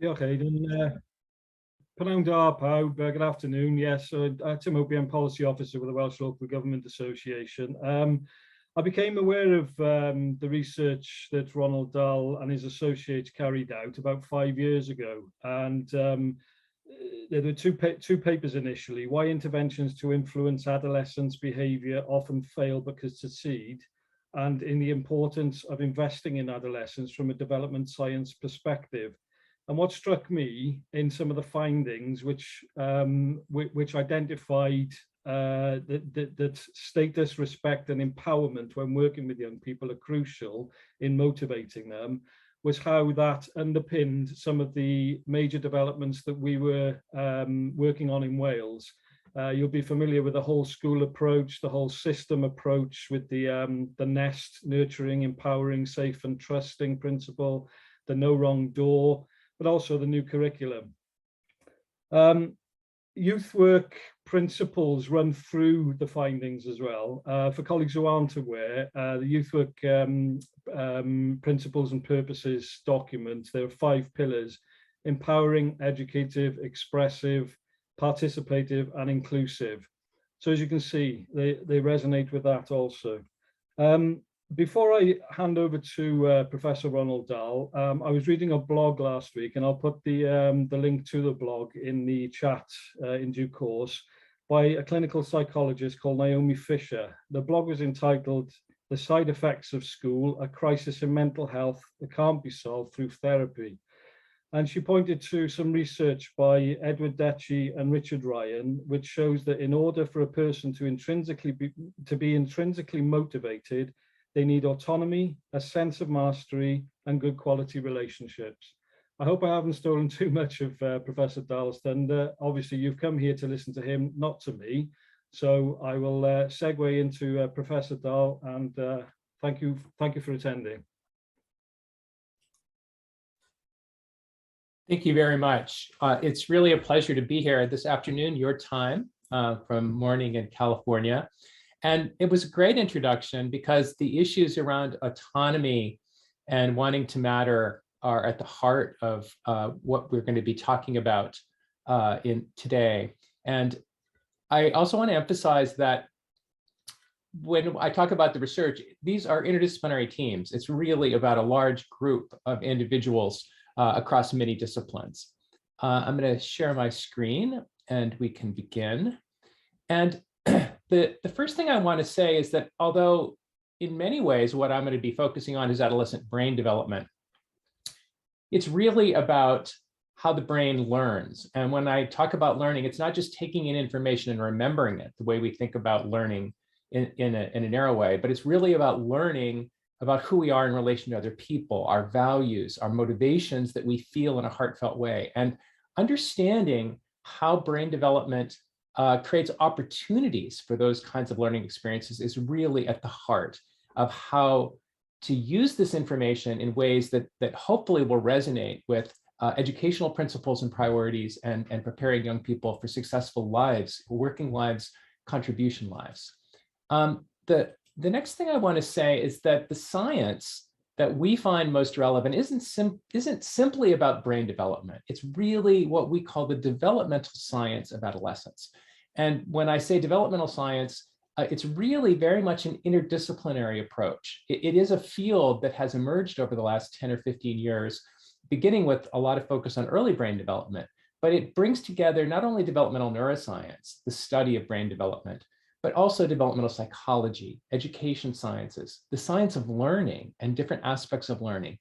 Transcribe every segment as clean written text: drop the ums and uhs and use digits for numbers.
Diolch, Aidan. Pnawn da pawb, good afternoon. Yes, so Tim Opie, I'm Policy Officer with the Welsh Local Government Association. I became aware of the research that Ronald Dahl and his associates carried out about 5 years ago. And there were two papers initially: why interventions to influence adolescents' behaviour often fail but can succeed, and in the importance of investing in adolescents from a development science perspective. And what struck me in some of the findings, which identified that status, respect, and empowerment when working with young people are crucial in motivating them, was how that underpinned some of the major developments that we were working on in Wales. You'll be familiar with the whole school approach, the whole system approach with the NEST, nurturing, empowering, safe and trusting principle, the no wrong door, but also the new curriculum. Youth work principles run through the findings as well. For colleagues who aren't aware, the youth work principles and purposes document, there are 5 pillars: empowering, educative, expressive, participative, and inclusive. So as you can see, they resonate with that also. Before I hand over to Professor Ronald Dahl, I was reading a blog last week, and I'll put the link to the blog in the chat in due course, by a clinical psychologist called Naomi Fisher. The blog was entitled "The Side Effects of School, a Crisis in Mental Health That Can't Be Solved Through Therapy." And she pointed to some research by Edward Dechy and Richard Ryan, which shows that in order for a person to be intrinsically motivated, they need autonomy, a sense of mastery, and good quality relationships. I hope I haven't stolen too much of Professor Dahl's thunder. Obviously, you've come here to listen to him, not to me. So I will segue into Professor Dahl, and thank you for attending. Thank you very much. It's really a pleasure to be here this afternoon, your time, from morning in California. And it was a great introduction because the issues around autonomy and wanting to matter are at the heart of what we're going to be talking about in today. And I also want to emphasize that when I talk about the research, these are interdisciplinary teams. It's really about a large group of individuals across many disciplines. I'm going to share my screen and we can begin. And the first thing I want to say is that although in many ways what I'm going to be focusing on is adolescent brain development, it's really about how the brain learns. And when I talk about learning, it's not just taking in information and remembering it the way we think about learning in a narrow way, but it's really about learning about who we are in relation to other people, our values, our motivations that we feel in a heartfelt way, and understanding how brain development creates opportunities for those kinds of learning experiences is really at the heart of how to use this information in ways that hopefully will resonate with educational principles and priorities and preparing young people for successful lives, working lives, contribution lives. The next thing I want to say is that the science that we find most relevant isn't simply about brain development. It's really what we call the developmental science of adolescence. And when I say developmental science, it's really very much an interdisciplinary approach. It is a field that has emerged over the last 10 or 15 years, beginning with a lot of focus on early brain development, but it brings together not only developmental neuroscience, the study of brain development, but also developmental psychology, education sciences, the science of learning and different aspects of learning.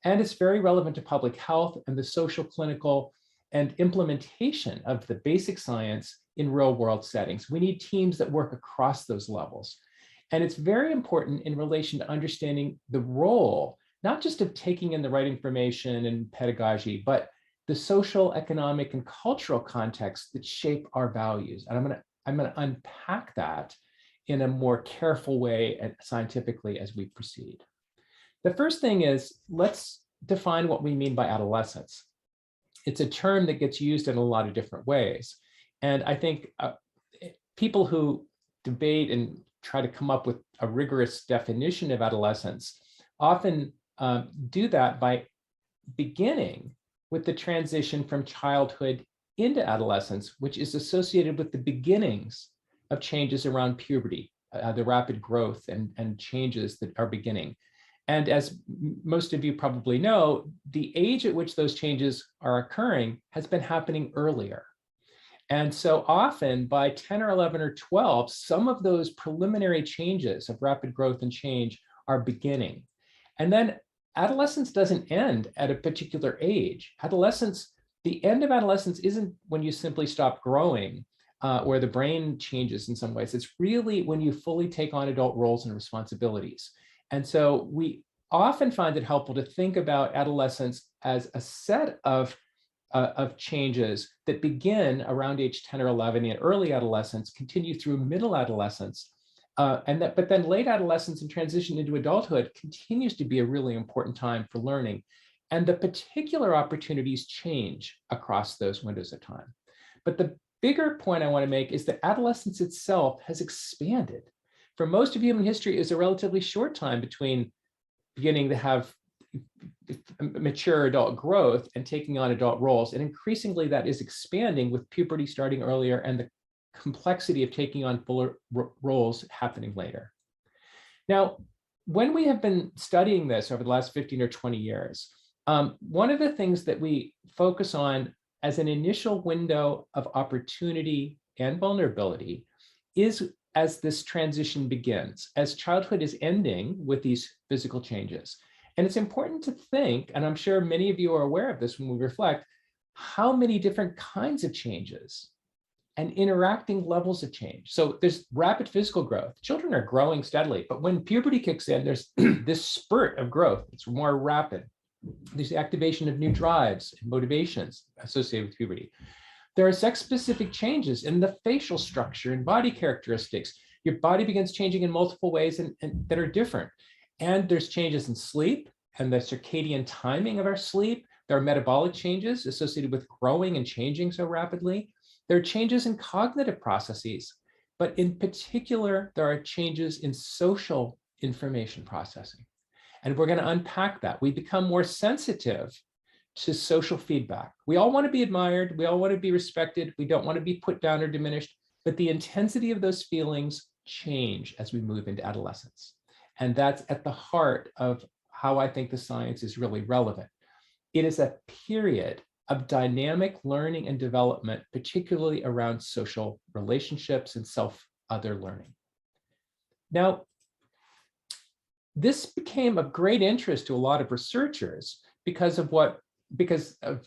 And it's very relevant to public health and the social, clinical, and implementation of the basic science in real world settings. We need teams that work across those levels. And it's very important in relation to understanding the role, not just of taking in the right information and pedagogy, but the social, economic, and cultural contexts that shape our values. And I'm going to unpack that in a more careful way and scientifically as we proceed. The first thing is, let's define what we mean by adolescence. It's a term that gets used in a lot of different ways. And I think people who debate and try to come up with a rigorous definition of adolescence often do that by beginning with the transition from childhood into adolescence, which is associated with the beginnings of changes around puberty, the rapid growth and changes that are beginning. And as most of you probably know, the age at which those changes are occurring has been happening earlier. And so often by 10 or 11 or 12, some of those preliminary changes of rapid growth and change are beginning. And then adolescence doesn't end at a particular age. The end of adolescence isn't when you simply stop growing or the brain changes in some ways. It's really when you fully take on adult roles and responsibilities. And so we often find it helpful to think about adolescence as a set of changes that begin around age 10 or 11 in early adolescence, continue through middle adolescence, but then late adolescence and transition into adulthood continues to be a really important time for learning. And the particular opportunities change across those windows of time. But the bigger point I want to make is that adolescence itself has expanded. For most of human history, it's a relatively short time between beginning to have mature adult growth and taking on adult roles. And increasingly that is expanding with puberty starting earlier and the complexity of taking on fuller roles happening later. Now, when we have been studying this over the last 15 or 20 years, one of the things that we focus on as an initial window of opportunity and vulnerability is as this transition begins, as childhood is ending with these physical changes. And it's important to think, and I'm sure many of you are aware of this when we reflect, how many different kinds of changes and interacting levels of change. So there's rapid physical growth. Children are growing steadily, but when puberty kicks in, there's this spurt of growth. It's more rapid. There's the activation of new drives and motivations associated with puberty. There are sex-specific changes in the facial structure and body characteristics. Your body begins changing in multiple ways and that are different. And there's changes in sleep and the circadian timing of our sleep. There are metabolic changes associated with growing and changing so rapidly. There are changes in cognitive processes, but in particular, there are changes in social information processing. And we're going to unpack that. We become more sensitive to social feedback. We all want to be admired. We all want to be respected. We don't want to be put down or diminished, but the intensity of those feelings change as we move into adolescence. And that's at the heart of how I think the science is really relevant. It is a period of dynamic learning and development, particularly around social relationships and self-other learning. Now, this became of great interest to a lot of researchers because of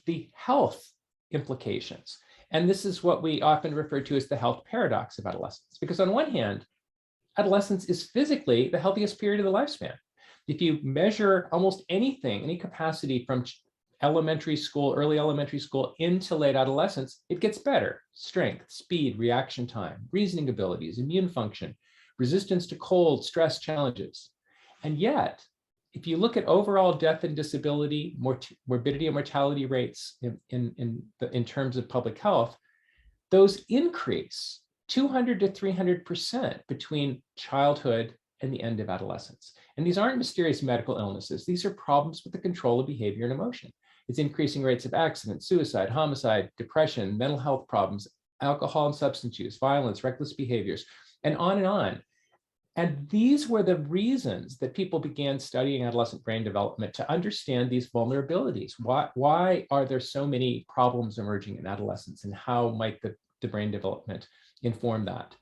the health implications. And this is what we often refer to as the health paradox of adolescence. Because on one hand, adolescence is physically the healthiest period of the lifespan. If you measure almost anything, any capacity from elementary school, early elementary school into late adolescence, it gets better. Strength, speed, reaction time, reasoning abilities, immune function, resistance to cold, stress challenges. And yet, if you look at overall death and disability, morbidity and mortality rates in terms of public health, those increase 200 to 300% between childhood and the end of adolescence. And these aren't mysterious medical illnesses. These are problems with the control of behavior and emotion. It's increasing rates of accident, suicide, homicide, depression, mental health problems, alcohol and substance use, violence, reckless behaviors, and on and on. And these were the reasons that people began studying adolescent brain development, to understand these vulnerabilities. Why are there so many problems emerging in adolescence, and how might the brain development inform that?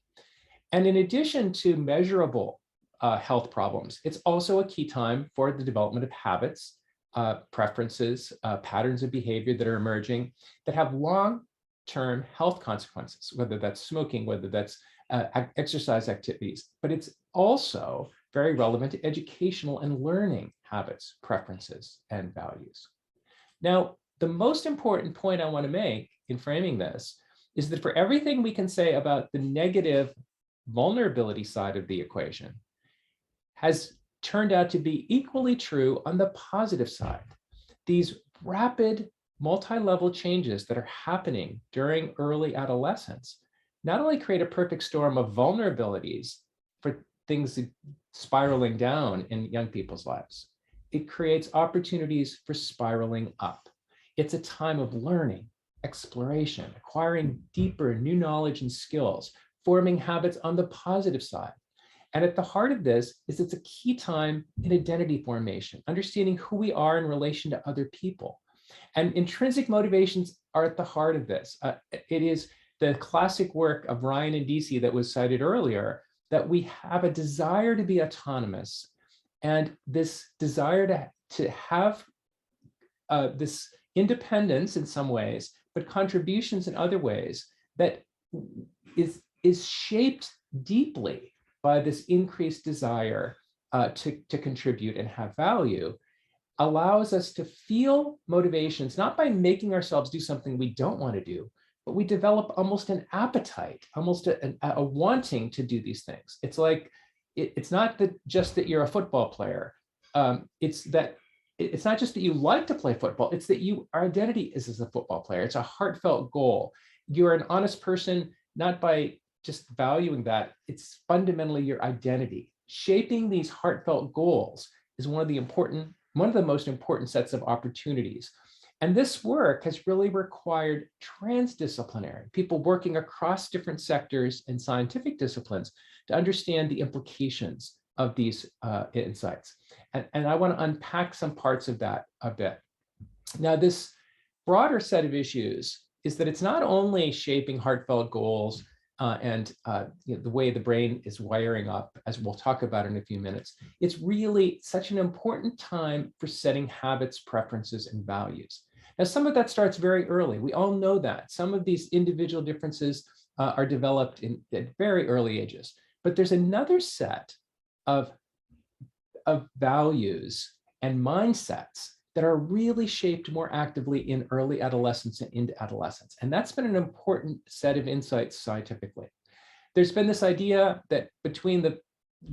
And in addition to measurable health problems, it's also a key time for the development of habits, preferences, patterns of behavior that are emerging that have long-term health consequences, whether that's smoking, whether that's exercise activities, but it's also very relevant to educational and learning habits, preferences, and values. Now, the most important point I want to make in framing this is that for everything we can say about the negative vulnerability side of the equation has turned out to be equally true on the positive side. These rapid multi-level changes that are happening during early adolescence not only create a perfect storm of vulnerabilities for things spiraling down in young people's lives, it creates opportunities for spiraling up. It's a time of learning, exploration, acquiring deeper new knowledge and skills, forming habits on the positive side. And at the heart of this is it's a key time in identity formation, understanding who we are in relation to other people. And intrinsic motivations are at the heart of this. It is the classic work of Ryan and DC that was cited earlier, that we have a desire to be autonomous, and this desire to have this independence in some ways, but contributions in other ways, that is shaped deeply by this increased desire to contribute and have value, allows us to feel motivations, not by making ourselves do something we don't want to do, but we develop almost an appetite, almost a wanting to do these things. It's like, it's not just that you're a football player. It's not just that you like to play football, it's that our identity is as a football player. It's a heartfelt goal. You're an honest person, not by just valuing that, it's fundamentally your identity. Shaping these heartfelt goals is one of the most important sets of opportunities. And this work has really required transdisciplinary people working across different sectors and scientific disciplines to understand the implications of these insights. And I want to unpack some parts of that a bit. Now, this broader set of issues is that it's not only shaping heartfelt goals and the way the brain is wiring up, as we'll talk about in a few minutes. It's really such an important time for setting habits, preferences, and values. Now, some of that starts very early. We all know that. Some of these individual differences are developed at very early ages. But there's another set of values and mindsets that are really shaped more actively in early adolescence and into adolescence. And that's been an important set of insights scientifically. There's been this idea that between the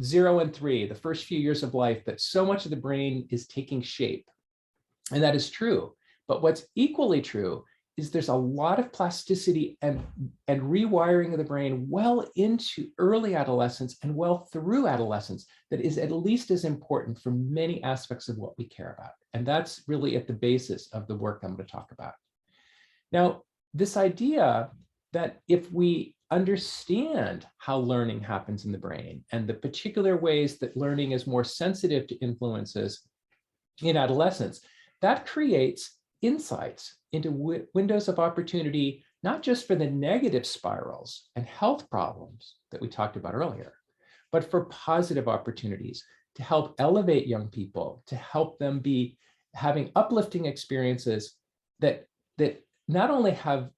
0 and 3, the first few years of life, that so much of the brain is taking shape. And that is true. But what's equally true is there's a lot of plasticity and rewiring of the brain well into early adolescence and well through adolescence that is at least as important for many aspects of what we care about. And that's really at the basis of the work I'm going to talk about. Now, this idea that if we understand how learning happens in the brain and the particular ways that learning is more sensitive to influences in adolescence, that creates insights into windows of opportunity, not just for the negative spirals and health problems that we talked about earlier, but for positive opportunities to help elevate young people, to help them be having uplifting experiences that not only have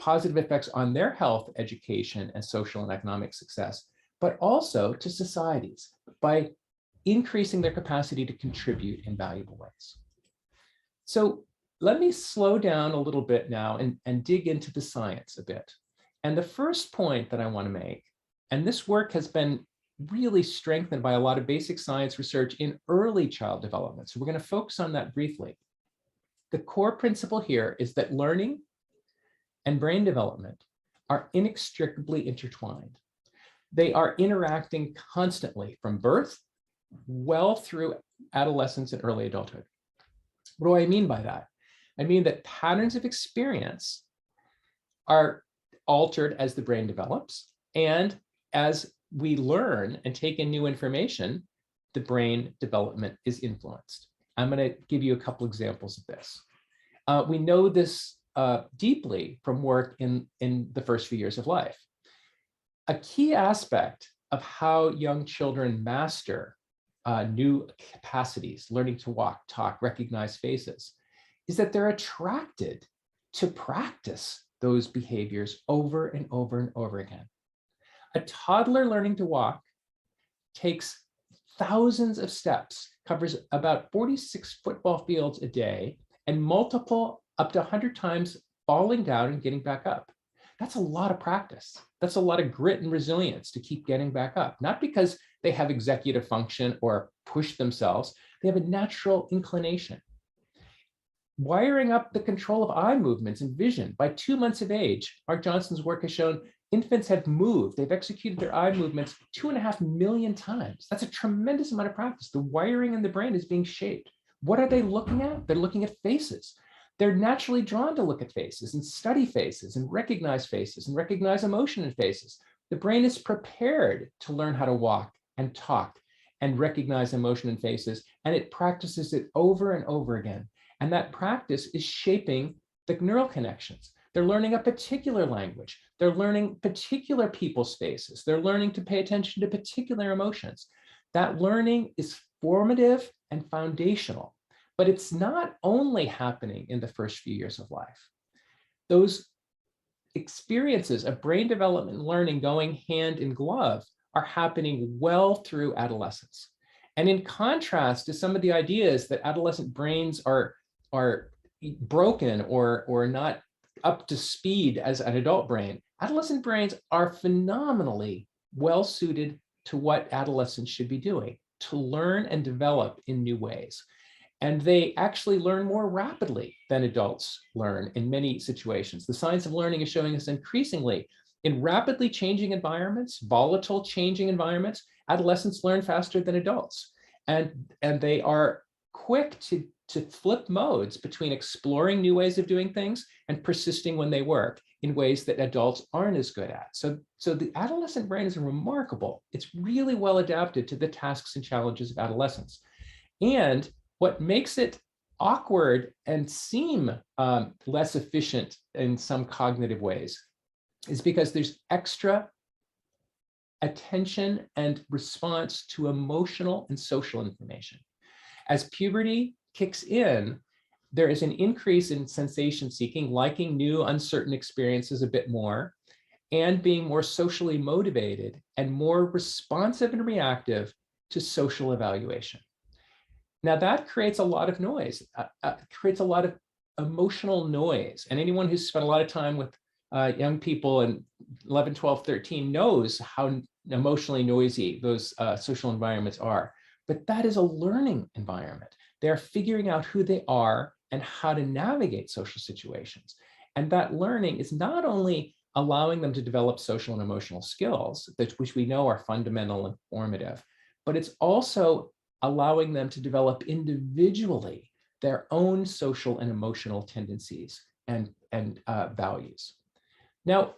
positive effects on their health, education, and social and economic success, but also to societies by increasing their capacity to contribute in valuable ways. So let me slow down a little bit now and dig into the science a bit. And the first point that I want to make, and this work has been really strengthened by a lot of basic science research in early child development. So we're going to focus on that briefly. The core principle here is that learning and brain development are inextricably intertwined. They are interacting constantly from birth well through adolescence and early adulthood. What do I mean by that? I mean that patterns of experience are altered as the brain develops, and as we learn and take in new information, the brain development is influenced. I'm going to give you a couple examples of this. We know this deeply from work in the first few years of life. A key aspect of how young children master new capacities, learning to walk, talk, recognize faces, is that they're attracted to practice those behaviors over and over and over again. A toddler learning to walk takes thousands of steps, covers about 46 football fields a day, and multiple up to 100 times falling down and getting back up. That's a lot of practice. That's a lot of grit and resilience to keep getting back up, not because they have executive function or push themselves. They have a natural inclination. Wiring up the control of eye movements and vision. By 2 months of age, Mark Johnson's work has shown infants have moved. They've executed their eye movements 2.5 million times. That's a tremendous amount of practice. The wiring in the brain is being shaped. What are they looking at? They're looking at faces. they're naturally drawn to look at faces and study faces and recognize emotion in faces. The brain is prepared to learn how to walk and talk and recognize emotion in faces, and it practices it over and over again. And that practice is shaping the neural connections. They're learning a particular language. They're learning particular people's faces. They're learning to pay attention to particular emotions. That learning is formative and foundational, but it's not only happening in the first few years of life. Those experiences of brain development and learning going hand in glove are happening well through adolescence. And in contrast to some of the ideas that adolescent brains are broken or not up to speed as an adult brain, adolescent brains are phenomenally well suited to what adolescents should be doing, to learn and develop in new ways. And they actually learn more rapidly than adults learn in many situations. The science of learning is showing us increasingly in rapidly changing environments, volatile changing environments, adolescents learn faster than adults. And they are quick to flip modes between exploring new ways of doing things and persisting when they work in ways that adults aren't as good at. So the adolescent brain is remarkable. It's really well adapted to the tasks and challenges of adolescence. And what makes it awkward and seem less efficient in some cognitive ways is because there's extra attention and response to emotional and social information. As puberty kicks in, there is an increase in sensation seeking, liking new, uncertain experiences a bit more, and being more socially motivated and more responsive and reactive to social evaluation. Now that creates a lot of noise, creates a lot of emotional noise. And anyone who's spent a lot of time with young people in 11, 12, 13 knows how emotionally noisy those social environments are. But that is a learning environment. They're figuring out who they are and how to navigate social situations. And that learning is not only allowing them to develop social and emotional skills, which we know are fundamental and formative, but it's also allowing them to develop individually their own social and emotional tendencies and values. Now,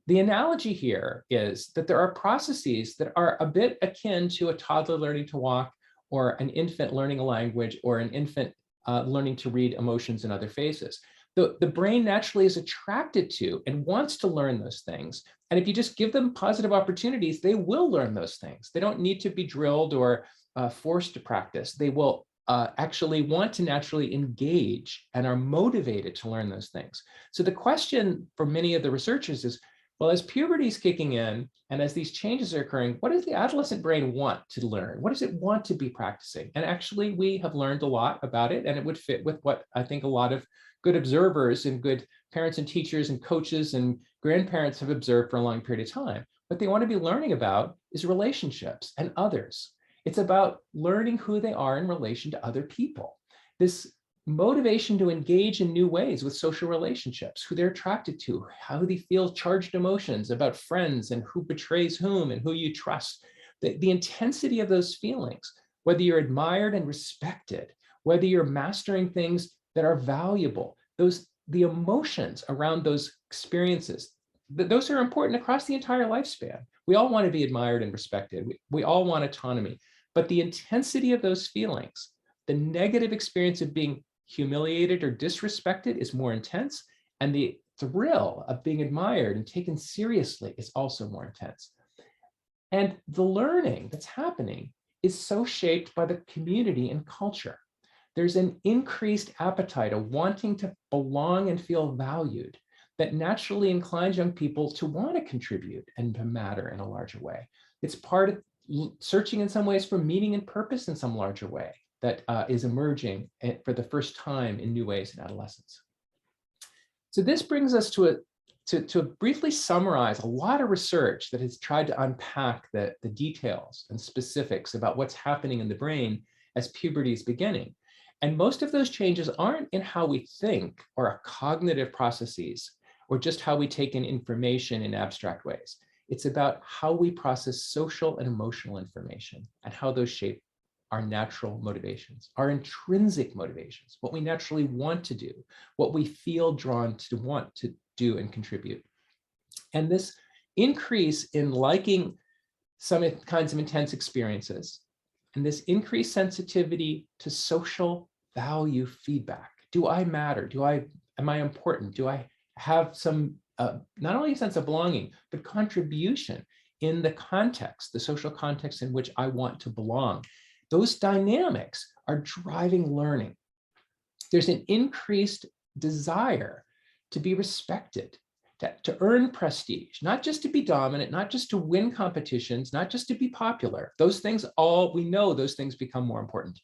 the analogy here is that there are processes that are a bit akin to a toddler learning to walk, or an infant learning a language, or an infant learning to read emotions in other faces. The brain naturally is attracted to and wants to learn those things. And if you just give them positive opportunities, they will learn those things. They don't need to be drilled or forced to practice. They will actually want to naturally engage and are motivated to learn those things. So the question for many of the researchers is, well, as puberty is kicking in and as these changes are occurring, what does the adolescent brain want to learn? What does it want to be practicing? And actually, we have learned a lot about it, and it would fit with what I think a lot of good observers and good parents and teachers and coaches and grandparents have observed for a long period of time. What they want to be learning about is relationships and others. It's about learning who they are in relation to other people. This motivation to engage in new ways with social relationships, who they're attracted to, how they feel charged emotions about friends and who betrays whom and who you trust. The intensity of those feelings, whether you're admired and respected, whether you're mastering things that are valuable, the emotions around those experiences, those are important across the entire lifespan. We all want to be admired and respected. We all want autonomy, but the intensity of those feelings, the negative experience of being humiliated or disrespected is more intense, and the thrill of being admired and taken seriously is also more intense. And the learning that's happening is so shaped by the community and culture. There's an increased appetite, a wanting to belong and feel valued, that naturally inclines young people to want to contribute and to matter in a larger way. It's part of searching in some ways for meaning and purpose in some larger way that is emerging for the first time in new ways in adolescence. So this brings us to briefly summarize a lot of research that has tried to unpack the details and specifics about what's happening in the brain as puberty is beginning. And most of those changes aren't in how we think or our cognitive processes or just how we take in information in abstract ways. It's about how we process social and emotional information and how those shape our natural motivations, our intrinsic motivations, what we naturally want to do, what we feel drawn to want to do and contribute. And this increase in liking some kinds of intense experiences, and this increased sensitivity to social value feedback. Do I matter? Am I important? Do I have some, not only a sense of belonging, but contribution in the context, the social context in which I want to belong? Those dynamics are driving learning. There's an increased desire to be respected, to earn prestige, not just to be dominant, not just to win competitions, not just to be popular. Those things we know those things become more important.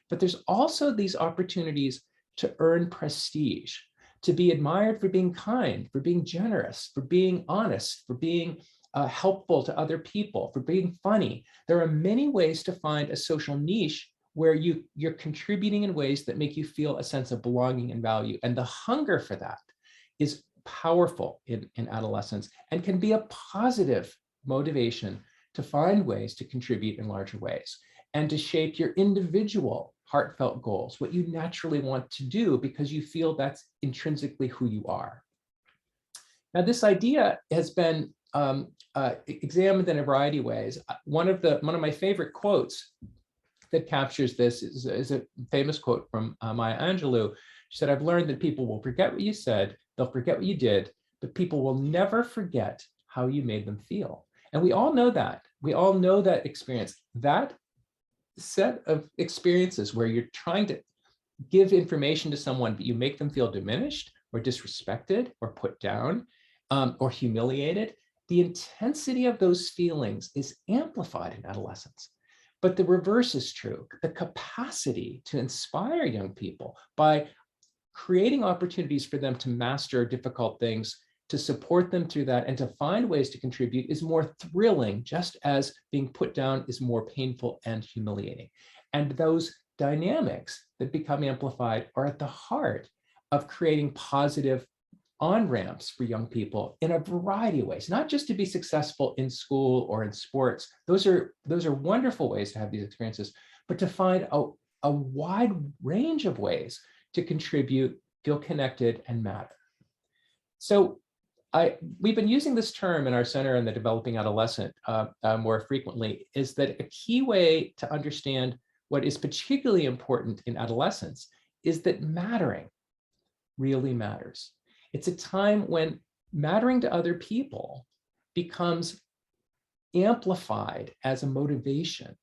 But there's also these opportunities to earn prestige, to be admired for being kind, for being generous, for being honest, for being helpful to other people, for being funny. There are many ways to find a social niche where you're contributing in ways that make you feel a sense of belonging and value. And the hunger for that is powerful in adolescence and can be a positive motivation to find ways to contribute in larger ways and to shape your individual heartfelt goals, what you naturally want to do because you feel that's intrinsically who you are. Now, this idea has been examined in a variety of ways. One of my favorite quotes that captures this is a famous quote from Maya Angelou. She said, "I've learned that people will forget what you said, they'll forget what you did, but people will never forget how you made them feel." And we all know that. We all know that experience. That set of experiences where you're trying to give information to someone, but you make them feel diminished or disrespected or put down or humiliated, the intensity of those feelings is amplified in adolescence. But the reverse is true. The capacity to inspire young people by creating opportunities for them to master difficult things, to support them through that, and to find ways to contribute is more thrilling, just as being put down is more painful and humiliating. And those dynamics that become amplified are at the heart of creating positive on-ramps for young people in a variety of ways, not just to be successful in school or in sports. Those are wonderful ways to have these experiences, but to find a wide range of ways to contribute, feel connected, and matter. So we've been using this term in our center in the developing adolescent more frequently, is that a key way to understand what is particularly important in adolescence is that mattering really matters. It's a time when mattering to other people becomes amplified as a motivation.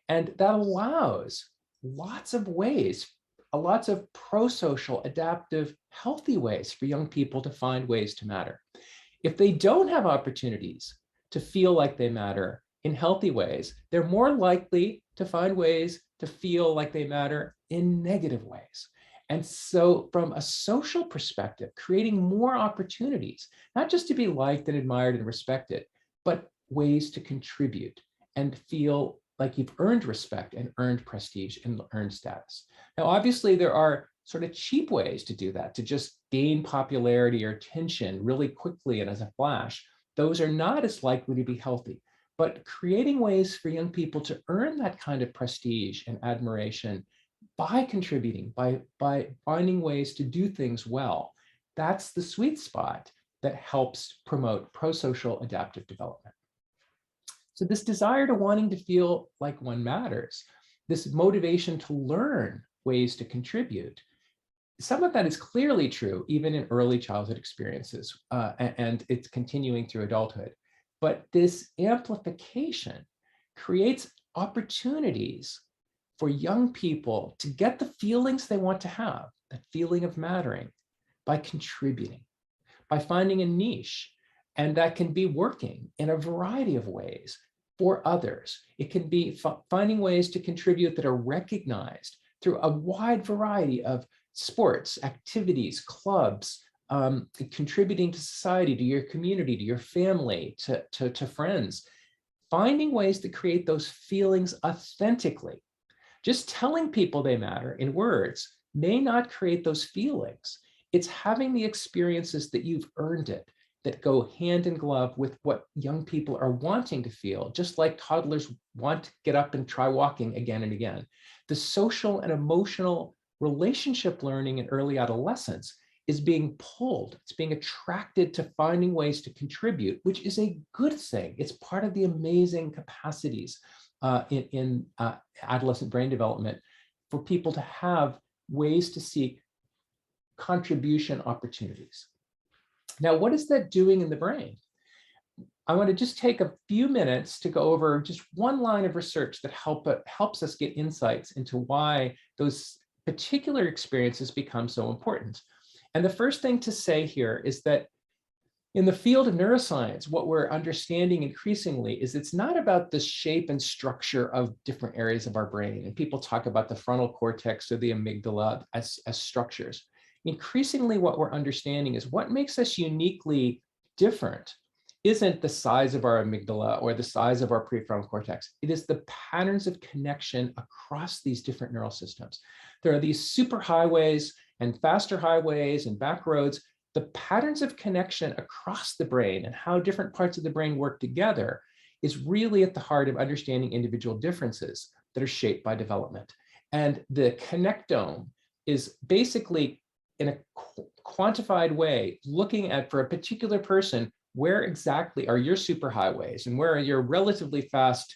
And that allows lots of ways, lots of pro-social, adaptive, healthy ways for young people to find ways to matter. If they don't have opportunities to feel like they matter in healthy ways, they're more likely to find ways to feel like they matter in negative ways. And so from a social perspective, creating more opportunities, not just to be liked and admired and respected, but ways to contribute and feel like you've earned respect and earned prestige and earned status. Now, obviously, there are sort of cheap ways to do that, to just gain popularity or attention really quickly and as a flash. Those are not as likely to be healthy. But creating ways for young people to earn that kind of prestige and admiration by contributing, by finding ways to do things well, that's the sweet spot that helps promote pro-social adaptive development. So this desire to wanting to feel like one matters, this motivation to learn ways to contribute, some of that is clearly true even in early childhood experiences, and it's continuing through adulthood. But this amplification creates opportunities for young people to get the feelings they want to have, that feeling of mattering, by contributing, by finding a niche. And that can be working in a variety of ways for others. It can be finding ways to contribute that are recognized through a wide variety of sports, activities, clubs, contributing to society, to your community, to your family, to friends. Finding ways to create those feelings authentically. Just telling people they matter in words may not create those feelings. It's having the experiences that you've earned it, that go hand in glove with what young people are wanting to feel, just like toddlers want to get up and try walking again and again. The social and emotional relationship learning in early adolescence is being pulled, it's being attracted to finding ways to contribute, which is a good thing. It's part of the amazing capacities in adolescent brain development for people to have ways to seek contribution opportunities. Now, what is that doing in the brain? I want to just take a few minutes to go over just one line of research that helps us get insights into why those particular experiences become so important. And the first thing to say here is that in the field of neuroscience, what we're understanding increasingly is it's not about the shape and structure of different areas of our brain. And people talk about the frontal cortex or the amygdala as structures. Increasingly, what we're understanding is what makes us uniquely different isn't the size of our amygdala or the size of our prefrontal cortex. It is the patterns of connection across these different neural systems. There are these superhighways and faster highways and back roads. The patterns of connection across the brain and how different parts of the brain work together is really at the heart of understanding individual differences that are shaped by development. And the connectome is basically, in a quantified way, looking at, for a particular person, where exactly are your superhighways and where are your relatively fast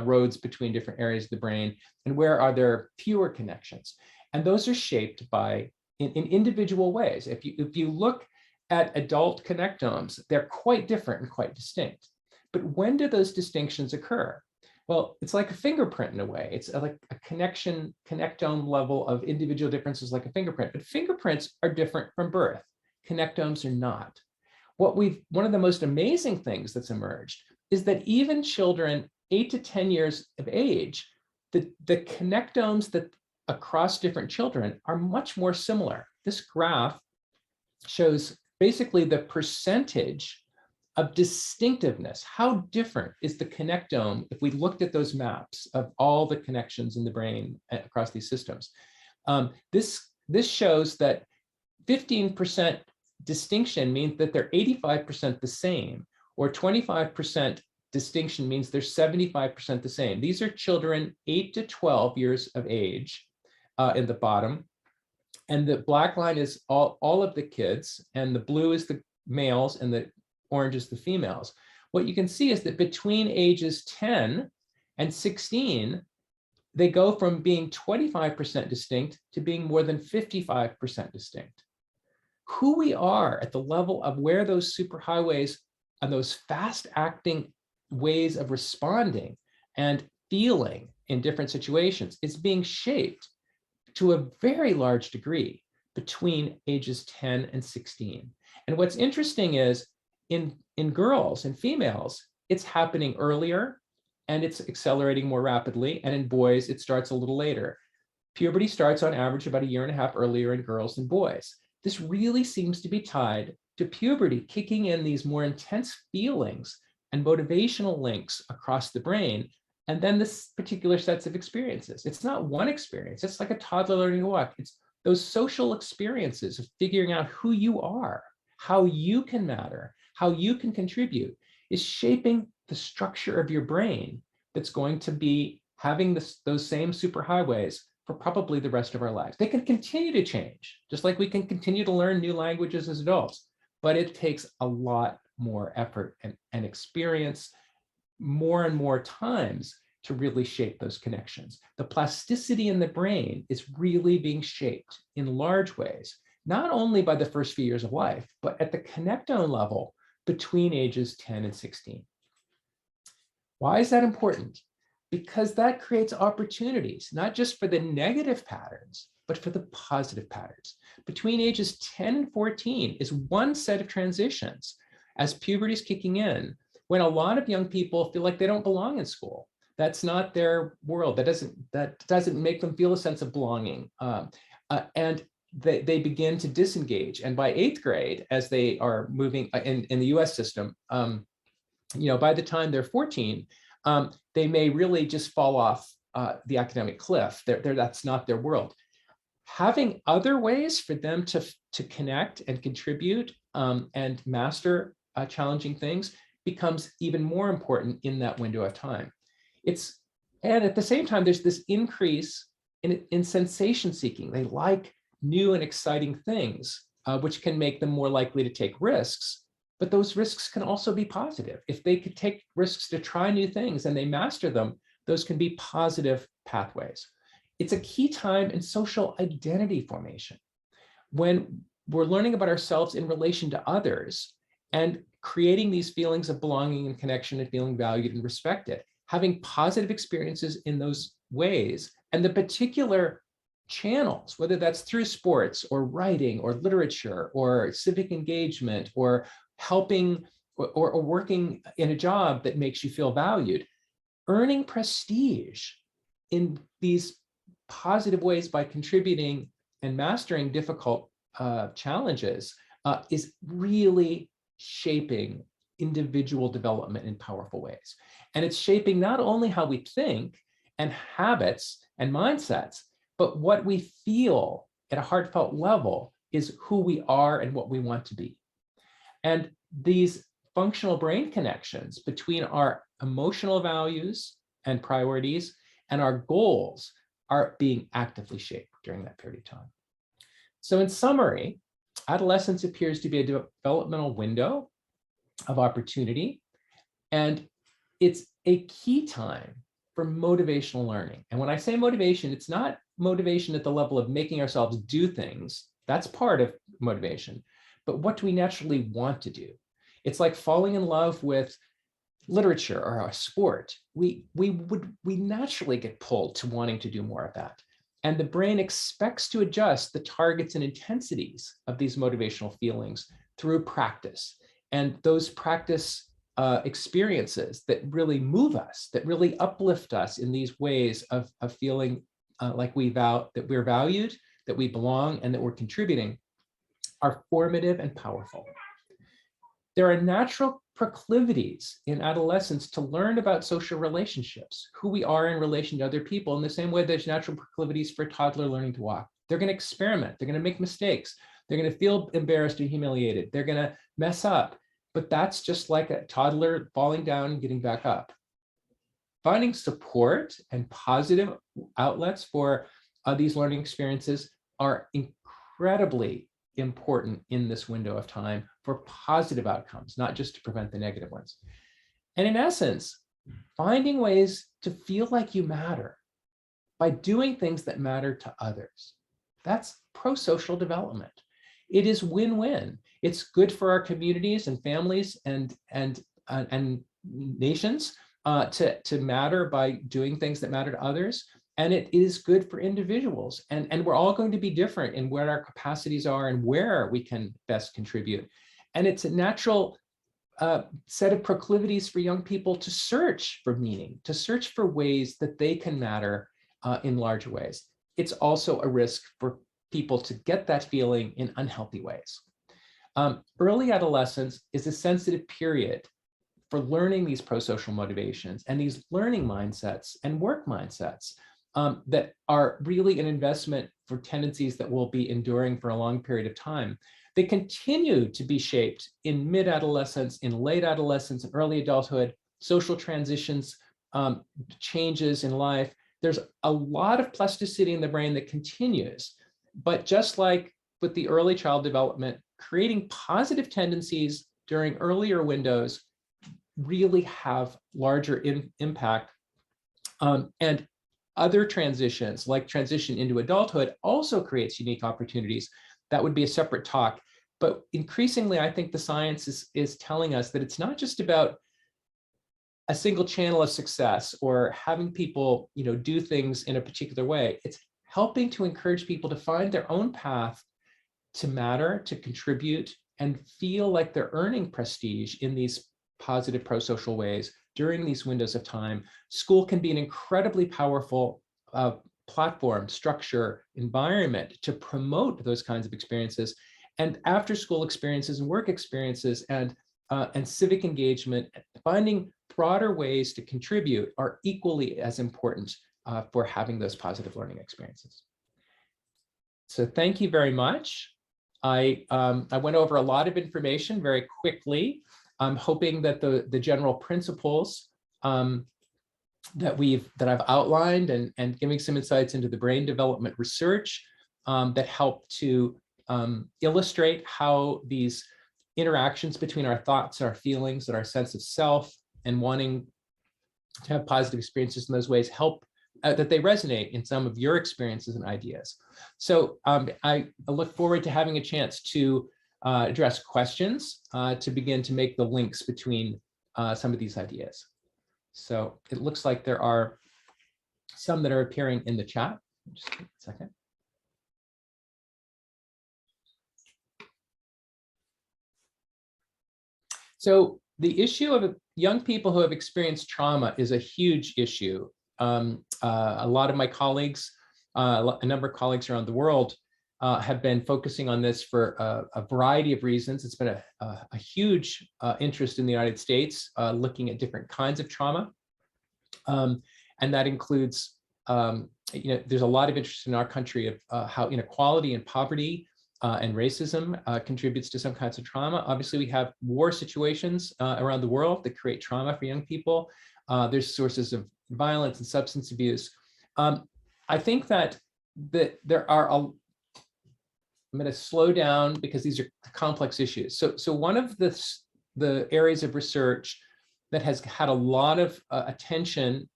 roads between different areas of the brain, and where are there fewer connections. And those are shaped by in individual ways. If you look at adult connectomes, they're quite different and quite distinct. But when do those distinctions occur? Well, it's like a fingerprint in a way. It's like a connectome level of individual differences like a fingerprint. But fingerprints are different from birth. Connectomes are not. One of the most amazing things that's emerged is that even children 8 to 10 years of age, the connectomes that across different children are much more similar. This graph shows basically the percentage of distinctiveness. How different is the connectome if we looked at those maps of all the connections in the brain across these systems? This shows that 15% distinction means that they're 85% the same, or 25% distinction means they're 75% the same. These are children 8 to 12 years of age in the bottom. And the black line is all of the kids, and the blue is the males, and the orange is the females. What you can see is that between ages 10 and 16, they go from being 25% distinct to being more than 55% distinct. Who we are at the level of where those superhighways and those fast-acting ways of responding and feeling in different situations is being shaped to a very large degree between ages 10 and 16. And what's interesting is in girls and females, it's happening earlier and it's accelerating more rapidly. And in boys, it starts a little later. Puberty starts on average about 1.5 years earlier in girls than boys. This really seems to be tied to puberty kicking in these more intense feelings and motivational links across the brain, and then this particular sets of experiences. It's not one experience. It's like a toddler learning to walk. It's those social experiences of figuring out who you are, how you can matter, how you can contribute, is shaping the structure of your brain that's going to be having those same superhighways for probably the rest of our lives. They can continue to change, just like we can continue to learn new languages as adults, but it takes a lot more effort and experience more and more times to really shape those connections. The plasticity in the brain is really being shaped in large ways, not only by the first few years of life, but at the connectome level between ages 10 and 16. Why is that important? Because that creates opportunities, not just for the negative patterns, but for the positive patterns. Between ages 10 and 14 is one set of transitions as puberty is kicking in, when a lot of young people feel like they don't belong in school. That's not their world. That doesn't make them feel a sense of belonging. And they begin to disengage. And by 8th grade, as they are moving in the US system, by the time they're 14, they may really just fall off the academic cliff. That's not their world. Having other ways for them to connect and contribute and master challenging things becomes even more important in that window of time. And at the same time, there's this increase in sensation seeking. They like new and exciting things, which can make them more likely to take risks. But those risks can also be positive. If they could take risks to try new things and they master them, those can be positive pathways. It's a key time in social identity formation. When we're learning about ourselves in relation to others and creating these feelings of belonging and connection and feeling valued and respected, having positive experiences in those ways, and the particular channels, whether that's through sports or writing or literature or civic engagement or helping or working in a job that makes you feel valued, earning prestige in these positive ways by contributing and mastering difficult challenges is really shaping individual development in powerful ways. And it's shaping not only how we think and habits and mindsets, but what we feel at a heartfelt level is who we are and what we want to be. And these functional brain connections between our emotional values and priorities and our goals are being actively shaped during that period of time. So in summary, adolescence appears to be a developmental window of opportunity, and it's a key time for motivational learning. And when I say motivation, it's not motivation at the level of making ourselves do things. That's part of motivation. But what do we naturally want to do? It's like falling in love with literature or a sport. We naturally get pulled to wanting to do more of that. And the brain expects to adjust the targets and intensities of these motivational feelings through practice. And those practice experiences that really move us, that really uplift us in these ways of feeling like that we're valued, that we belong, and that we're contributing, are formative and powerful. There are natural proclivities in adolescence to learn about social relationships, who we are in relation to other people, in the same way there's natural proclivities for a toddler learning to walk. They're going to experiment. They're going to make mistakes. They're going to feel embarrassed and humiliated. They're going to mess up. But that's just like a toddler falling down and getting back up. Finding support and positive outlets for these learning experiences are incredibly important in this window of time for positive outcomes, not just to prevent the negative ones. And in essence, finding ways to feel like you matter by doing things that matter to others. That's pro-social development. It is win-win. It's good for our communities and families and nations to matter by doing things that matter to others. And it is good for individuals. And we're all going to be different in where our capacities are and where we can best contribute. And it's a natural set of proclivities for young people to search for meaning, to search for ways that they can matter in larger ways. It's also a risk for people to get that feeling in unhealthy ways. Early adolescence is a sensitive period for learning these pro-social motivations and these learning mindsets and work mindsets that are really an investment for tendencies that will be enduring for a long period of time. They continue to be shaped in mid-adolescence, in late adolescence, and early adulthood, social transitions, changes in life. There's a lot of plasticity in the brain that continues. But just like with the early child development, creating positive tendencies during earlier windows really have larger impact. And other transitions, like transition into adulthood, also creates unique opportunities. That would be a separate talk. But increasingly, I think the science is telling us that it's not just about a single channel of success or having people, do things in a particular way. It's helping to encourage people to find their own path to matter, to contribute, and feel like they're earning prestige in these positive pro-social ways during these windows of time. School can be an incredibly powerful platform, structure, environment to promote those kinds of experiences. And after-school experiences and work experiences and civic engagement, finding broader ways to contribute are equally as important for having those positive learning experiences. So thank you very much. I went over a lot of information very quickly. I'm hoping that the general principles that I've outlined and giving some insights into the brain development research that help to illustrate how these interactions between our thoughts, our feelings, and our sense of self and wanting to have positive experiences in those ways help that they resonate in some of your experiences and ideas. So I look forward to having a chance to address questions to begin to make the links between some of these ideas. So it looks like there are some that are appearing in the chat. Just a second. So the issue of young people who have experienced trauma is a huge issue. A lot of my colleagues, a number of colleagues around the world have been focusing on this for a variety of reasons. It's been a huge interest in the United States, looking at different kinds of trauma. And that includes, there's a lot of interest in our country of how inequality and poverty and racism contributes to some kinds of trauma. Obviously, we have war situations around the world that create trauma for young people. There's sources of violence and substance abuse. I think that there are I'm going to slow down because these are complex issues. So one of the areas of research that has had a lot of attention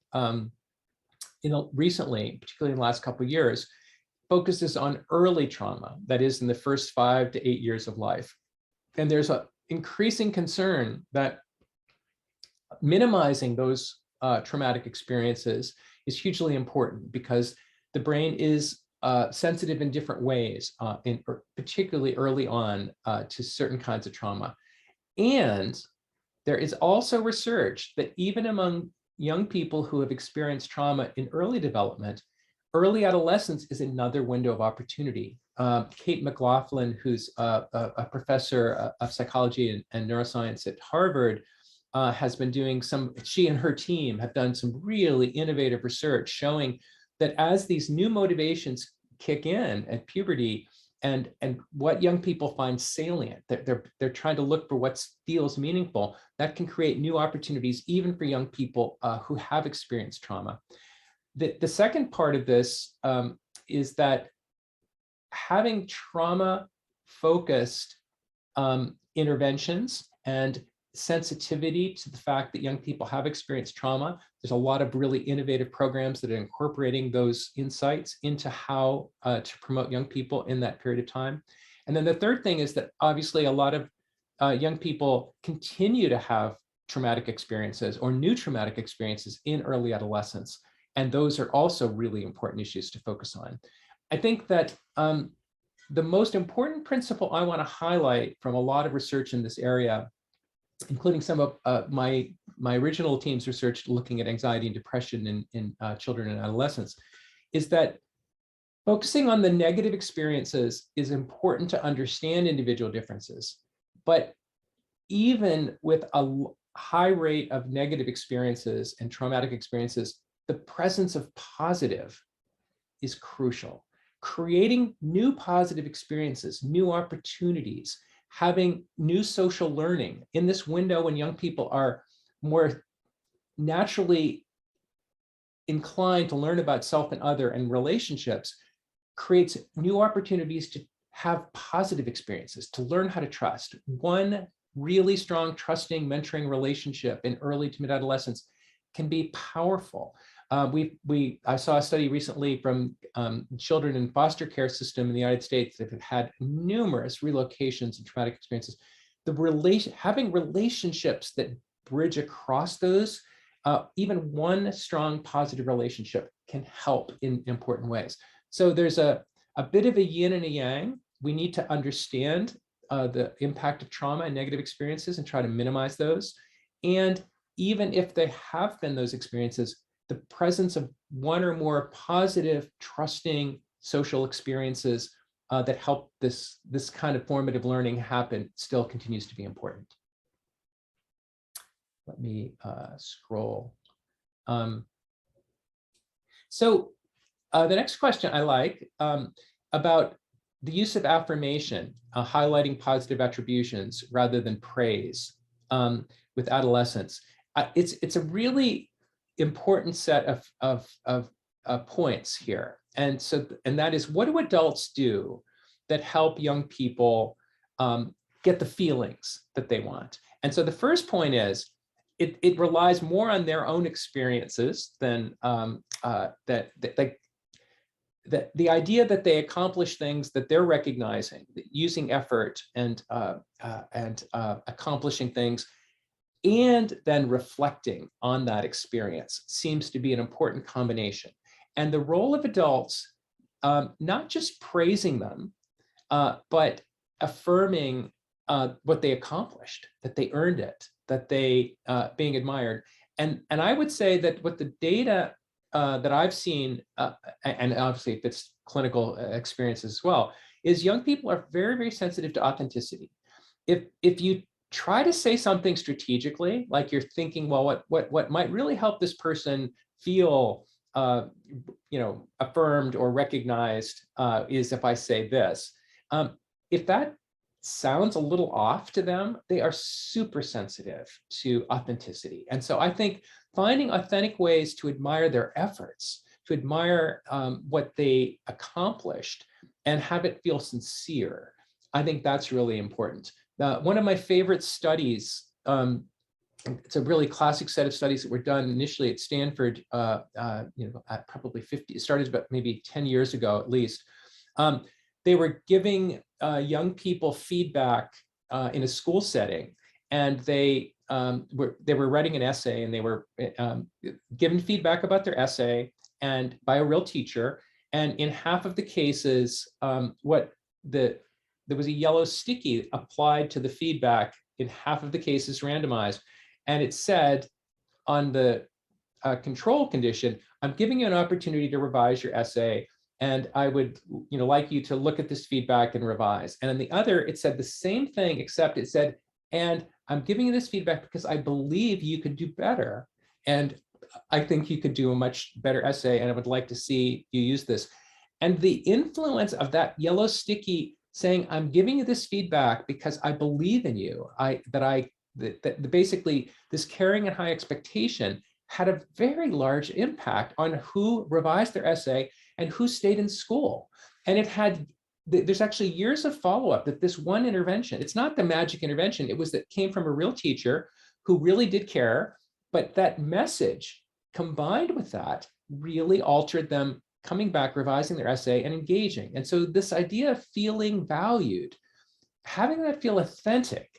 recently, particularly in the last couple of years, focuses on early trauma, that is in the first 5 to 8 years of life. And there's an increasing concern that minimizing those traumatic experiences is hugely important because the brain is sensitive in different ways, particularly early on to certain kinds of trauma. And there is also research that even among young people who have experienced trauma in early development, early adolescence is another window of opportunity. Kate McLaughlin, who's a professor of psychology and neuroscience at Harvard, has been doing she and her team have done some really innovative research showing that as these new motivations kick in at puberty and what young people find salient, they're trying to look for what feels meaningful, that can create new opportunities even for young people who have experienced trauma. The second part of this is that having trauma-focused interventions and sensitivity to the fact that young people have experienced trauma. There's a lot of really innovative programs that are incorporating those insights into how to promote young people in that period of time. And then the third thing is that obviously a lot of young people continue to have traumatic experiences or new traumatic experiences in early adolescence. And those are also really important issues to focus on. I think that the most important principle I want to highlight from a lot of research in this area, including some of my original team's research looking at anxiety and depression in children and adolescents, is that focusing on the negative experiences is important to understand individual differences. But even with a high rate of negative experiences and traumatic experiences, the presence of positive is crucial. Creating new positive experiences, new opportunities, having new social learning in this window when young people are more naturally inclined to learn about self and other and relationships, creates new opportunities to have positive experiences, to learn how to trust. One really strong, trusting, mentoring relationship in early to mid-adolescence can be powerful. I saw a study recently from children in foster care system in the United States that have had numerous relocations and traumatic experiences. Having relationships that bridge across those, even one strong positive relationship can help in important ways. So there's a bit of a yin and a yang. We need to understand the impact of trauma and negative experiences and try to minimize those. And even if they have been those experiences, the presence of one or more positive, trusting social experiences that help this kind of formative learning happen still continues to be important. Let me scroll. So the next question I like about the use of affirmation, highlighting positive attributions rather than praise with adolescents. It's a really important set of points here. And that is, what do adults do that help young people get the feelings that they want? And so the first point is, it relies more on their own experiences than the idea that they accomplish things that they're recognizing, using effort and accomplishing things, and then reflecting on that experience seems to be an important combination. And the role of adults, not just praising them, but affirming what they accomplished, that they earned it, that they being admired. And I would say that what the data that I've seen, and obviously if it's clinical experiences as well, is young people are very, very sensitive to authenticity. If you try to say something strategically, like you're thinking, well, what might really help this person feel affirmed or recognized is if I say this. If that sounds a little off to them, they are super sensitive to authenticity. And so I think finding authentic ways to admire their efforts, to admire what they accomplished and have it feel sincere, I think that's really important. One of my favorite studies, it's a really classic set of studies that were done initially at Stanford, at probably 50, it started about maybe 10 years ago at least. They were giving young people feedback in a school setting, and they were writing an essay, and they were given feedback about their essay and by a real teacher. And in half of the cases, there was a yellow sticky applied to the feedback in half of the cases randomized. And it said on the control condition, I'm giving you an opportunity to revise your essay, and I would like you to look at this feedback and revise. And on the other, it said the same thing, except it said, and I'm giving you this feedback because I believe you could do better. And I think you could do a much better essay, and I would like to see you use this. And the influence of that yellow sticky saying, I'm giving you this feedback because I believe in you, that basically this caring and high expectation had a very large impact on who revised their essay and who stayed in school. And there's actually years of follow-up that this one intervention, it's not the magic intervention, it was that came from a real teacher who really did care, but that message combined with that really altered them coming back, revising their essay and engaging. And so this idea of feeling valued, having that feel authentic,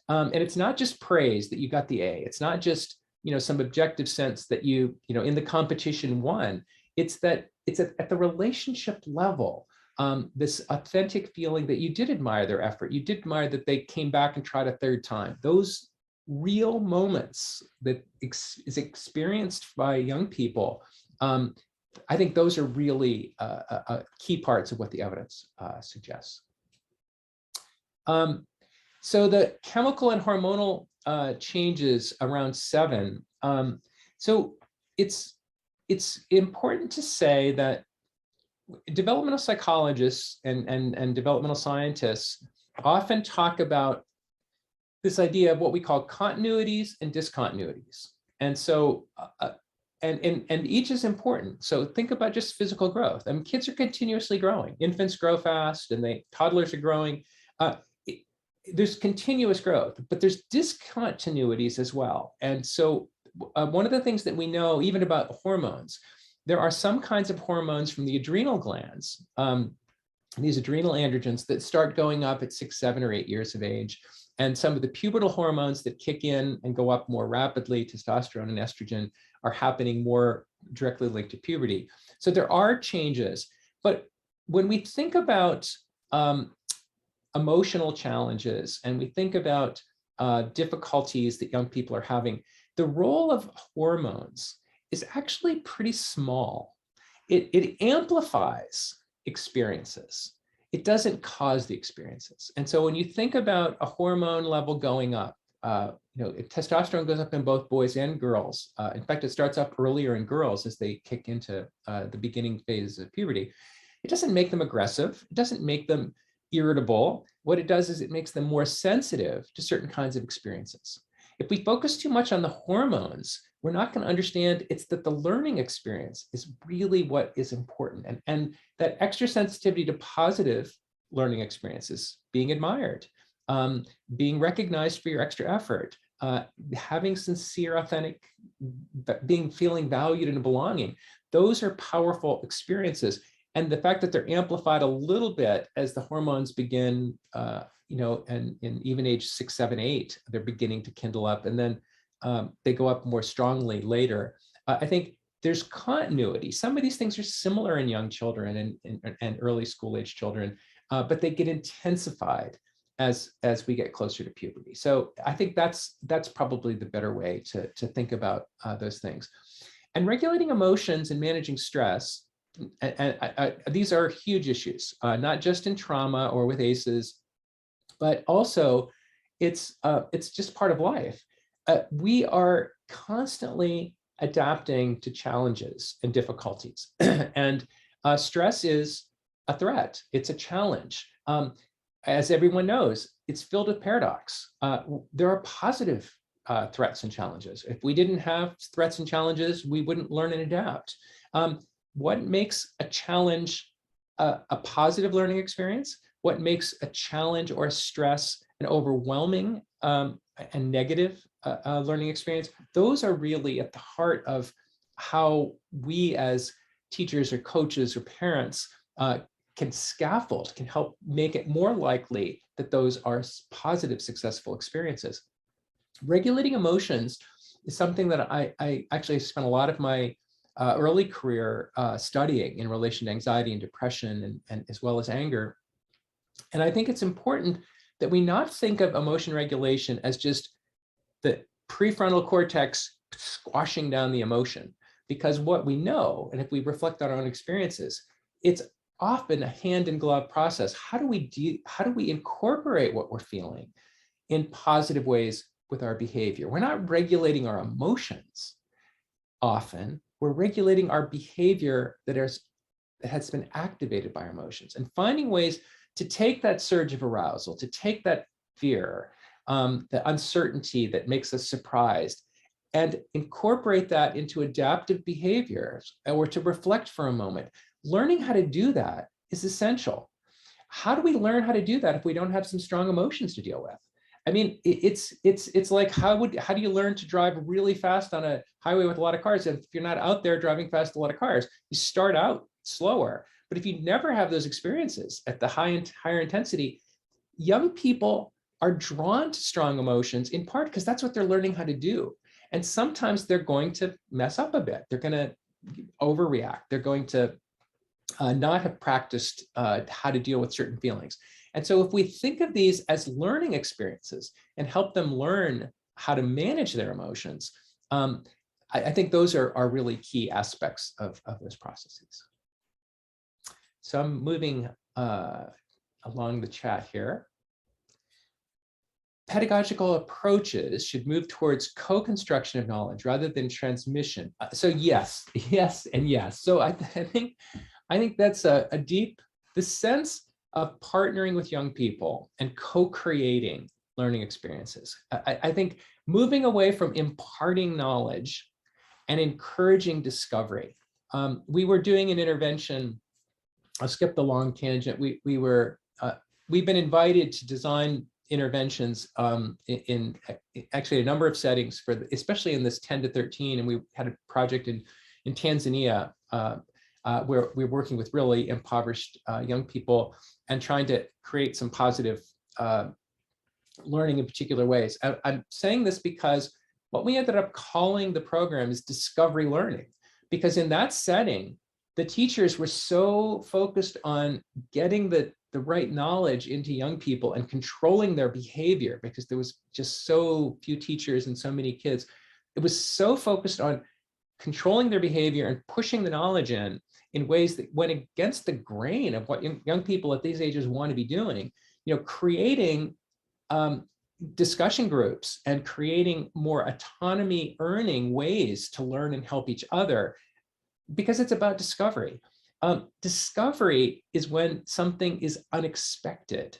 and it's not just praise that you got the A, it's not just some objective sense that you in the competition won. It's that it's at the relationship level, this authentic feeling that you did admire their effort, you did admire that they came back and tried a third time. Those real moments that is experienced by young people, I think those are really key parts of what the evidence suggests. So the chemical and hormonal changes around 7. So it's important to say that developmental psychologists and developmental scientists often talk about this idea of what we call continuities and discontinuities. And so, and each is important. So think about just physical growth. I mean, kids are continuously growing. Infants grow fast, and toddlers are growing. There's continuous growth, but there's discontinuities as well. And so one of the things that we know even about hormones, there are some kinds of hormones from the adrenal glands, these adrenal androgens that start going up at 6, 7, or 8 years of age. And some of the pubertal hormones that kick in and go up more rapidly, testosterone and estrogen, are happening more directly linked to puberty. So there are changes. But when we think about emotional challenges and we think about difficulties that young people are having, the role of hormones is actually pretty small. It amplifies experiences. It doesn't cause the experiences. And so when you think about a hormone level going up, testosterone goes up in both boys and girls. In fact, it starts up earlier in girls as they kick into the beginning phases of puberty. It doesn't make them aggressive. It doesn't make them irritable. What it does is it makes them more sensitive to certain kinds of experiences. If we focus too much on the hormones, we're not going to understand it's that the learning experience is really what is important. And that extra sensitivity to positive learning experiences, being admired, being recognized for your extra effort, having sincere, authentic, feeling valued and belonging, those are powerful experiences. And the fact that they're amplified a little bit as the hormones begin, and in even age 6, 7, 8, they're beginning to kindle up, and then they go up more strongly later. I think there's continuity. Some of these things are similar in young children and early school age children, but they get intensified as we get closer to puberty. So I think that's probably the better way to think about those things. And regulating emotions and managing stress, and these are huge issues, not just in trauma or with ACEs, but also it's just part of life. We are constantly adapting to challenges and difficulties, and stress is a threat. It's a challenge. As everyone knows, it's filled with paradox. There are positive threats and challenges. If we didn't have threats and challenges, we wouldn't learn and adapt. What makes a challenge a positive learning experience? What makes a challenge or a stress an overwhelming and negative learning experience? Those are really at the heart of how we as teachers or coaches or parents can scaffold, can help make it more likely that those are positive, successful experiences. Regulating emotions is something that I actually spent a lot of my early career studying in relation to anxiety and depression and as well as anger. And I think it's important that we not think of emotion regulation as just the prefrontal cortex squashing down the emotion, because what we know, and if we reflect on our own experiences, it's often a hand in glove process. How do we incorporate what we're feeling in positive ways with our behavior? We're not regulating our emotions often. We're regulating our behavior that has been activated by our emotions, and finding ways to take that surge of arousal, to take that fear, the uncertainty that makes us surprised, and incorporate that into adaptive behaviors, or to reflect for a moment. Learning how to do that is essential. How do we learn how to do that if we don't have some strong emotions to deal with? I mean, it's like, how do you learn to drive really fast on a highway with a lot of cars if you're not out there driving fast a lot of cars? You start out slower, but if you never have those experiences at the higher intensity, young people are drawn to strong emotions in part because that's what they're learning how to do. And sometimes they're going to mess up a bit. They're going to overreact. They're going to not have practiced how to deal with certain feelings. And so if we think of these as learning experiences and help them learn how to manage their emotions, I think those are really key aspects of those processes. So I'm moving along the chat here. Pedagogical approaches should move towards co-construction of knowledge rather than transmission. So yes, yes, and yes. So I think that's the sense of partnering with young people and co-creating learning experiences. I think moving away from imparting knowledge and encouraging discovery. We were doing an intervention. I'll skip the long tangent. We've been invited to design interventions in actually a number of settings especially in this 10 to 13, and we had a project in Tanzania where we're working with really impoverished young people and trying to create some positive learning in particular ways. I'm saying this because what we ended up calling the program is discovery learning, because in that setting, the teachers were so focused on getting the right knowledge into young people and controlling their behavior, because there was just so few teachers and so many kids. It was so focused on controlling their behavior and pushing the knowledge in ways that went against the grain of what young people at these ages want to be doing, creating discussion groups and creating more autonomy earning ways to learn and help each other, because it's about discovery. Discovery is when something is unexpected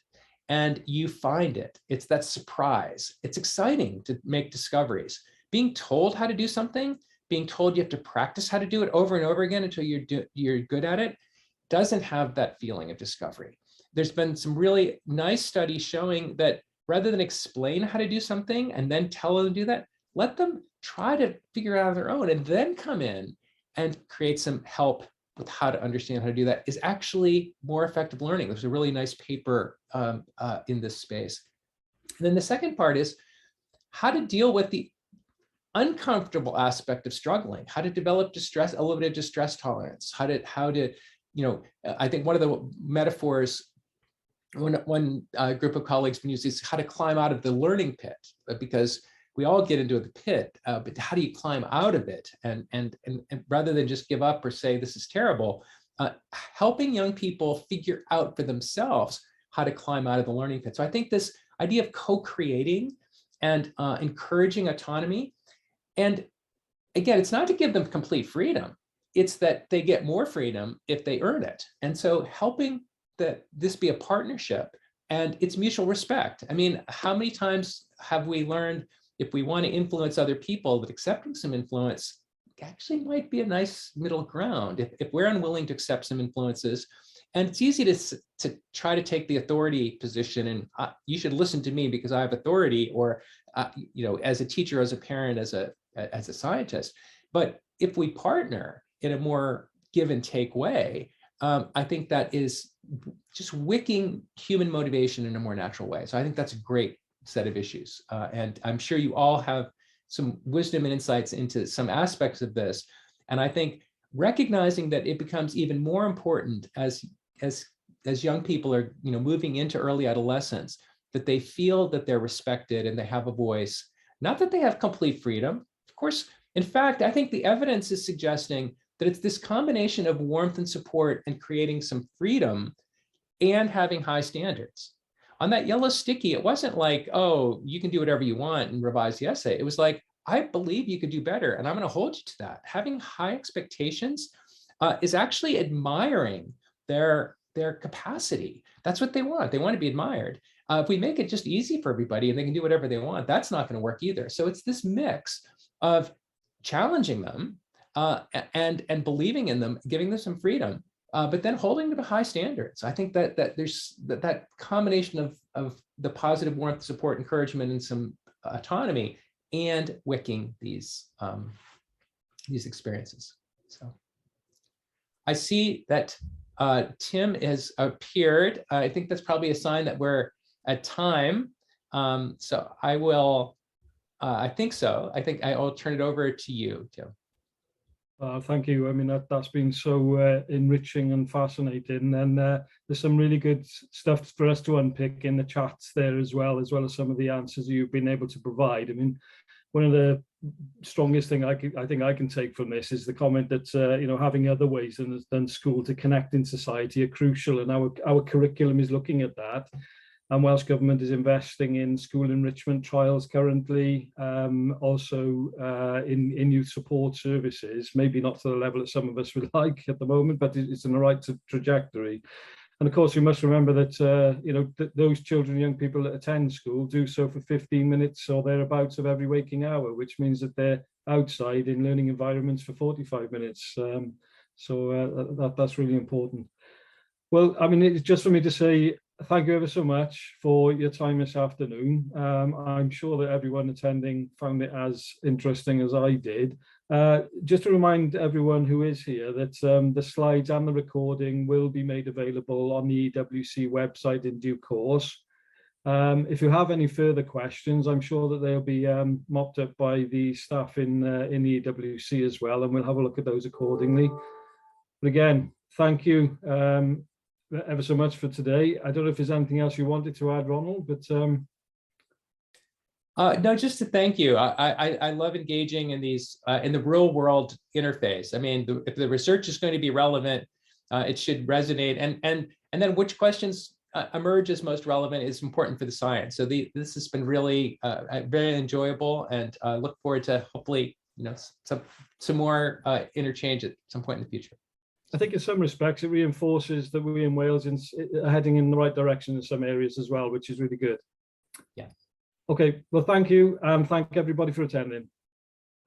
and you find it. It's that surprise. It's exciting to make discoveries. Being told how to do something, being told you have to practice how to do it over and over again until you're good at it, doesn't have that feeling of discovery. There's been some really nice studies showing that rather than explain how to do something and then tell them to do that, let them try to figure it out on their own and then come in and create some help with how to understand how to do that is actually more effective learning. There's a really nice paper in this space. And then the second part is how to deal with the uncomfortable aspect of struggling, how to develop distress, a little bit of distress tolerance, how to, you know, I think one of the metaphors, one group of colleagues been using is how to climb out of the learning pit, because we all get into the pit, but how do you climb out of it? And rather than just give up or say, this is terrible, helping young people figure out for themselves how to climb out of the learning pit. So I think this idea of co-creating and encouraging autonomy, and again, it's not to give them complete freedom, it's that they get more freedom if they earn it. And so helping that this be a partnership and it's mutual respect. I mean, how many times have we learned if we want to influence other people, that accepting some influence actually might be a nice middle ground if we're unwilling to accept some influences. And it's easy to try to take the authority position and you should listen to me because I have authority, or you know, as a teacher, as a parent, as a scientist. But if we partner in a more give and take way, I think that is just wicking human motivation in a more natural way. So I think that's a great set of issues. And I'm sure you all have some wisdom and insights into some aspects of this. And I think recognizing that it becomes even more important as young people are, you know, moving into early adolescence, that they feel that they're respected and they have a voice, not that they have complete freedom. Of course, in fact, I think the evidence is suggesting that it's this combination of warmth and support and creating some freedom and having high standards. On that yellow sticky, it wasn't like, oh, you can do whatever you want and revise the essay. It was like, I believe you could do better, and I'm going to hold you to that. Having high expectations is actually admiring their capacity. That's what they want. They want to be admired. If we make it just easy for everybody and they can do whatever they want, that's not going to work either. So it's this mix of challenging them and believing in them, giving them some freedom, but then holding them to high standards. I think that there's that combination of the positive warmth, support, encouragement, and some autonomy, and wicking these experiences. So I see that Tim has appeared. I think that's probably a sign that we're at time. So I will. I think so. I think I will turn it over to you, Tim. Thank you. I mean, that's been so enriching and fascinating, and there's some really good stuff for us to unpick in the chats there as well as some of the answers you've been able to provide. I mean, one of the strongest thing I think I can take from this is the comment that you know, having other ways than school to connect in society are crucial, and our curriculum is looking at that. And Welsh Government is investing in school enrichment trials currently, also in youth support services, maybe not to the level that some of us would like at the moment, but it's in the right trajectory. And of course, we must remember that you know, those children and young people that attend school do so for 15 minutes or thereabouts of every waking hour, which means that they're outside in learning environments for 45 minutes. So that's really important. Well, I mean, it's just for me to say thank you ever so much for your time this afternoon. I'm sure that everyone attending found it as interesting as I did. Just to remind everyone who is here that the slides and the recording will be made available on the EWC website in due course. If you have any further questions, I'm sure that they'll be mopped up by the staff in the EWC as well, and we'll have a look at those accordingly. But again, thank you ever so much for today. I don't know if there's anything else you wanted to add, Ronald, but no, just to thank you. I love engaging in these in the real world interface. I mean, if the research is going to be relevant, it should resonate, and then which questions emerge as most relevant is important for the science. So this has been really very enjoyable, and look forward to hopefully, you know, some more interchange at some point in the future. I think in some respects, it reinforces that we in Wales are heading in the right direction in some areas as well, which is really good. Yeah. Okay, well, thank you, and thank everybody for attending,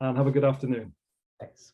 and have a good afternoon. Thanks.